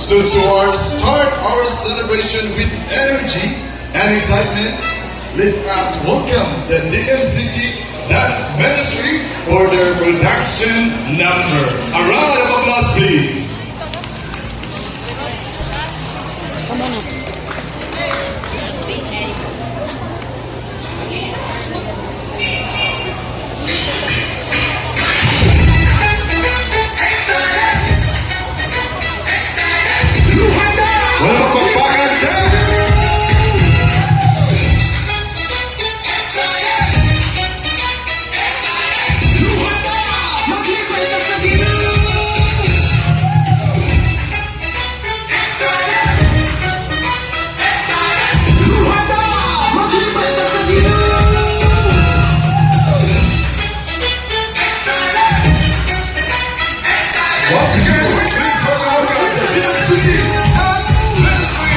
So to start our celebration with energy and excitement, let us welcome the DMCC Dance Ministry for their production number. A round of applause, please. Welcome back at once again, please welcome the DMCC Dance Ministry.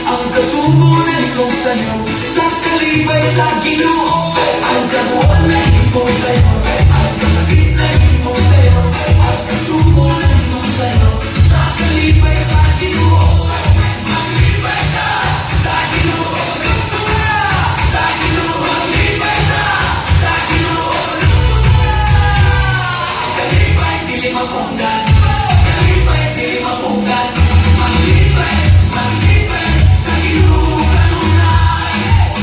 Ang kasubunan kong sayo sa kalibay sa Ginoo, ang kabuuan na ipong sayo, ang kasakit na ipong sayo, ang kasubunan kong sayo sa kalibay sa Ginoo. Maglibay ka sa Ginoo, gusto ka sa Ginoo, maglibay ka sa Ginoo, gusto ka. Kalibay dili mapunggan, kalibay dili mapunggan, maglibay sa Ginoo kanunay.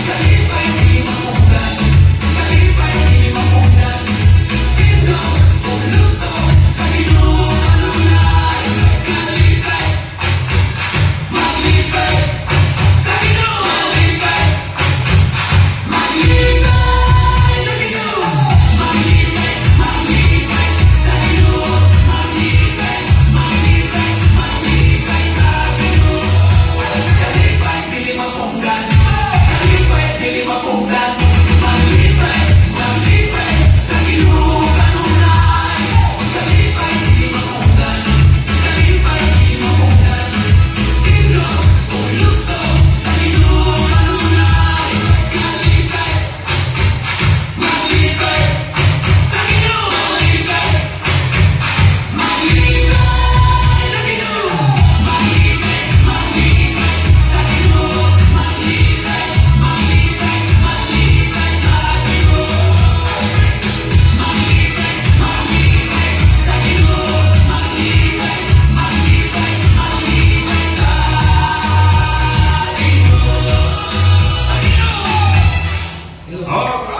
Kalibay dili mapunggan, kalibay dili mapunggan, dito uluso sa Ginoo kanunay. Kalibay, maglibay sa Ginoo, maglibay sa Ginoo, maglibay sa Ginoo, maglibay sa Ginoo. Kalibay dili mapunggan, kalibay dili mapunggan, maglibay sa Ginoo kanunay. Kalibay dili mapunggan, kalibay dili mapunggan, dito uluso sa Ginoo kanunay. Kalibay, maglibay sa Ginoo, maglibay sa Ginoo, maglibay sa Ginoo, maglibay sa Ginoo, maglibay sa Ginoo, maglibay sa Ginoo. All right.